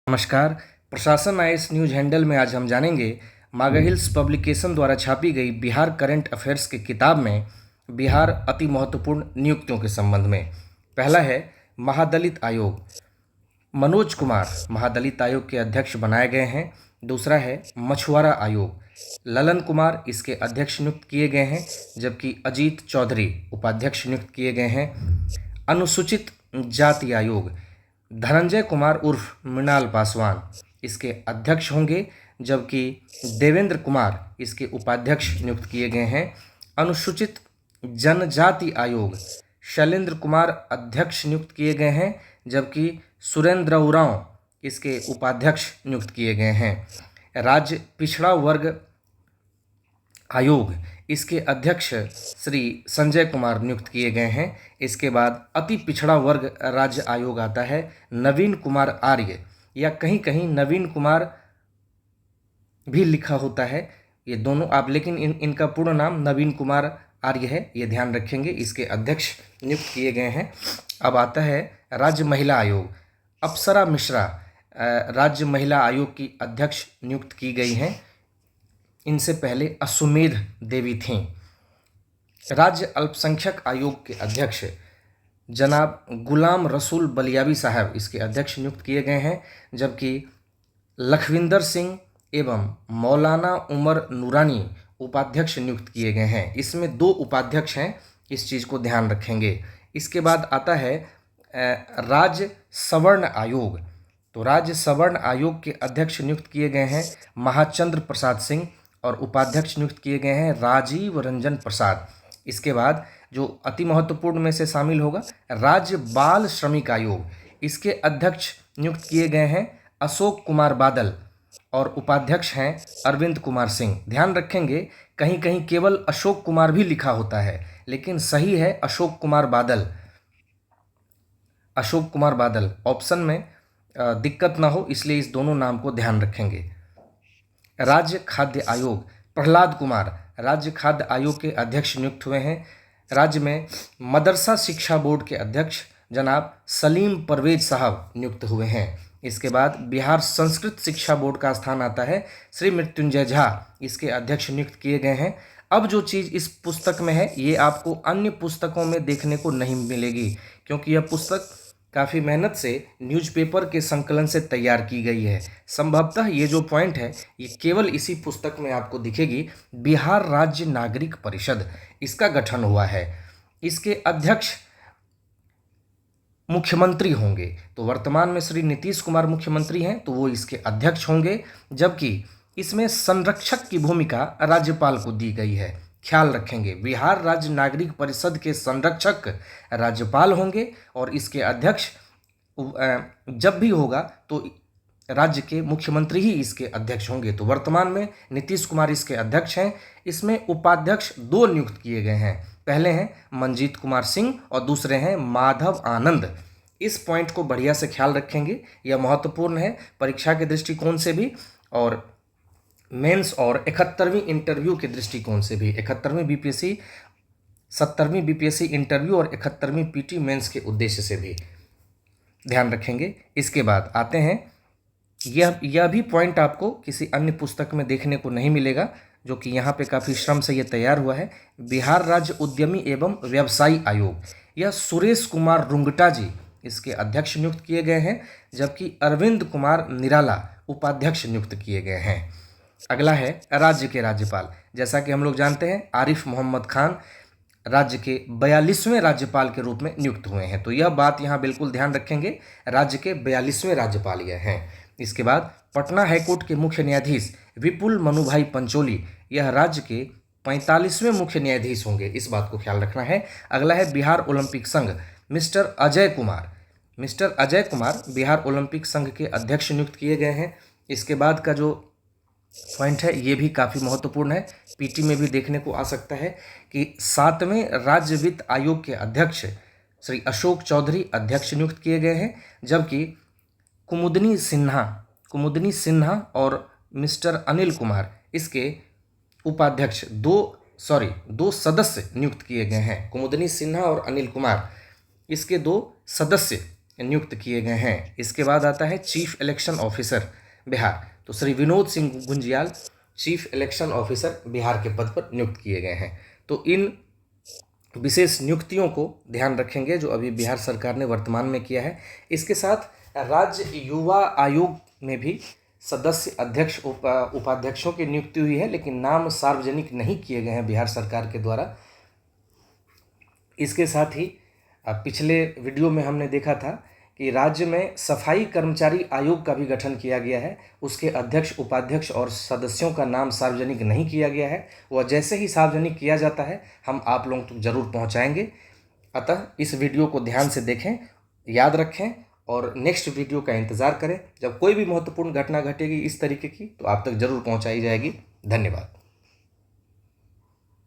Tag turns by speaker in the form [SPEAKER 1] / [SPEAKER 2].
[SPEAKER 1] नमस्कार। प्रशासन IAS news handle में आज हम जानेंगे मागा हिल्स पब्लिकेशन द्वारा छापी गई बिहार करंट अफेयर्स की किताब में बिहार अति महत्वपूर्ण नियुक्तियों के संबंध में। पहला है महादलित आयोग। मनोज कुमार महादलित आयोग के अध्यक्ष बनाए गए हैं। दूसरा है मछुआरा आयोग, ललन कुमार इसके अध्यक्ष नियुक्त किए गए हैं, जबकि अजीत चौधरी उपाध्यक्ष नियुक्त किए गए हैं। अनुसूचित जाति आयोग, धनंजय कुमार उर्फ मृणाल पासवान इसके अध्यक्ष होंगे, जबकि देवेंद्र कुमार इसके उपाध्यक्ष नियुक्त किए गए हैं। अनुसूचित जनजाति आयोग, शैलेंद्र कुमार अध्यक्ष नियुक्त किए गए हैं, जबकि सुरेंद्र उरांव इसके उपाध्यक्ष नियुक्त किए गए हैं। राज्य पिछड़ा वर्ग आयोग, इसके अध्यक्ष श्री संजय कुमार नियुक्त किए गए हैं। इसके बाद अति पिछड़ा वर्ग राज्य आयोग आता है, नवीन कुमार आर्य, या कहीं कहीं नवीन कुमार भी लिखा होता है, ये दोनों आप, लेकिन इनका पूर्ण नाम नवीन कुमार आर्य है, ये ध्यान रखेंगे। इसके अध्यक्ष नियुक्त किए गए हैं। अब आता है राज्य महिला आयोग, अप्सरा मिश्रा राज्य महिला आयोग की अध्यक्ष नियुक्त की गई हैं। इनसे पहले अश्वमेध देवी थीं। राज्य अल्पसंख्यक आयोग के अध्यक्ष जनाब गुलाम रसूल बलियावी साहब इसके अध्यक्ष नियुक्त किए गए हैं, जबकि लखविंदर सिंह एवं मौलाना उमर नूरानी उपाध्यक्ष नियुक्त किए गए हैं। इसमें 2 उपाध्यक्ष हैं, इस चीज़ को ध्यान रखेंगे। इसके बाद आता है राज्य सवर्ण आयोग। तो राज्य सवर्ण आयोग के अध्यक्ष नियुक्त किए गए हैं महाचंद्र प्रसाद सिंह, और उपाध्यक्ष नियुक्त किए गए हैं राजीव रंजन प्रसाद। इसके बाद जो अति महत्वपूर्ण में से शामिल होगा राज्य बाल श्रमिक आयोग, इसके अध्यक्ष नियुक्त किए गए हैं अशोक कुमार बादल, और उपाध्यक्ष हैं अरविंद कुमार सिंह। ध्यान रखेंगे कहीं कहीं केवल अशोक कुमार भी लिखा होता है, लेकिन सही है अशोक कुमार बादल। अशोक कुमार बादल ऑप्शन में दिक्कत ना हो, इसलिए इस दोनों नाम को ध्यान रखेंगे। राज्य खाद्य आयोग, प्रहलाद कुमार राज्य खाद्य आयोग के अध्यक्ष नियुक्त हुए हैं। राज्य में मदरसा शिक्षा बोर्ड के अध्यक्ष जनाब सलीम परवेज साहब नियुक्त हुए हैं। इसके बाद बिहार संस्कृत शिक्षा बोर्ड का स्थान आता है, श्री मृत्युंजय झा इसके अध्यक्ष नियुक्त किए गए हैं। अब जो चीज़ इस पुस्तक में है ये आपको अन्य पुस्तकों में देखने को नहीं मिलेगी, क्योंकि यह पुस्तक काफ़ी मेहनत से न्यूज़पेपर के संकलन से तैयार की गई है। संभवतः ये जो पॉइंट है ये केवल इसी पुस्तक में आपको दिखेगी। बिहार राज्य नागरिक परिषद इसका गठन हुआ है, इसके अध्यक्ष मुख्यमंत्री होंगे। तो वर्तमान में श्री नीतीश कुमार मुख्यमंत्री हैं, तो वो इसके अध्यक्ष होंगे, जबकि इसमें संरक्षक की भूमिका राज्यपाल को दी गई है। ख्याल रखेंगे बिहार राज्य नागरिक परिषद के संरक्षक राज्यपाल होंगे, और इसके अध्यक्ष जब भी होगा तो राज्य के मुख्यमंत्री ही इसके अध्यक्ष होंगे। तो वर्तमान में नीतीश कुमार इसके अध्यक्ष हैं। इसमें उपाध्यक्ष 2 नियुक्त किए गए हैं, पहले हैं मनजीत कुमार सिंह और दूसरे हैं माधव आनंद। इस पॉइंट को बढ़िया से ख्याल रखेंगे, यह महत्वपूर्ण है परीक्षा के दृष्टिकोण से भी, और मेंस और 71वीं इंटरव्यू के दृष्टिकोण से भी। 71वीं बीपीएससी, 70वीं बीपीएससी इंटरव्यू और 71वीं पीटी मेंस के उद्देश्य से भी ध्यान रखेंगे। इसके बाद आते हैं, यह भी पॉइंट आपको किसी अन्य पुस्तक में देखने को नहीं मिलेगा, जो कि यहाँ पे काफ़ी श्रम से ये तैयार हुआ है। बिहार राज्य उद्यमी एवं व्यवसायी आयोग, यह सुरेश कुमार रुंगटा जी इसके अध्यक्ष नियुक्त किए गए हैं, जबकि अरविंद कुमार निराला उपाध्यक्ष नियुक्त किए गए हैं। अगला है राज्य के राज्यपाल। जैसा कि हम लोग जानते हैं आरिफ मोहम्मद खान राज्य के 42वें राज्यपाल के रूप में नियुक्त हुए हैं, तो यह बात यहाँ बिल्कुल ध्यान रखेंगे, राज्य के 42वें राज्यपाल यह हैं। इसके बाद पटना हाईकोर्ट के मुख्य न्यायाधीश विपुल मनुभाई पंचोली, यह राज्य के 45वें मुख्य न्यायाधीश होंगे, इस बात को ख्याल रखना है। अगला है बिहार ओलंपिक संघ, मिस्टर अजय कुमार बिहार ओलंपिक संघ के अध्यक्ष नियुक्त किए गए हैं। इसके बाद का जो पॉइंट है ये भी काफ़ी महत्वपूर्ण है, पीटी में भी देखने को आ सकता है कि 7वें राज्य वित्त आयोग के अध्यक्ष श्री अशोक चौधरी अध्यक्ष नियुक्त किए गए हैं, जबकि कुमुदनी सिन्हा और मिस्टर अनिल कुमार इसके उपाध्यक्ष 2 सदस्य नियुक्त किए गए हैं। कुमुदनी सिन्हा और अनिल कुमार इसके 2 सदस्य नियुक्त किए गए हैं। इसके बाद आता है चीफ इलेक्शन ऑफिसर बिहार। तो Shri Vinod Singh Gunjiyal chief election officer Bihar के पद पर नियुक्त किए गए हैं। तो इन विशेष नियुक्तियों को ध्यान रखेंगे जो अभी बिहार सरकार ने वर्तमान में किया है। इसके साथ राज्य युवा आयोग में भी सदस्य, अध्यक्ष, उपाध्यक्षों की नियुक्ति हुई है, लेकिन नाम सार्वजनिक नहीं किए गए हैं बिहार सरकार के द्वारा। इसके साथ ही पिछले वीडियो में हमने देखा था कि राज्य में सफाई कर्मचारी आयोग का भी गठन किया गया है। उसके अध्यक्ष, उपाध्यक्ष और सदस्यों का नाम सार्वजनिक नहीं किया गया है। वह जैसे ही सार्वजनिक किया जाता है हम आप लोगों तक जरूर पहुंचाएंगे। अतः इस वीडियो को ध्यान से देखें, याद रखें और नेक्स्ट वीडियो का इंतज़ार करें। जब कोई भी महत्वपूर्ण घटना घटेगी इस तरीके की तो आप तक जरूर पहुंचाई जाएगी। धन्यवाद।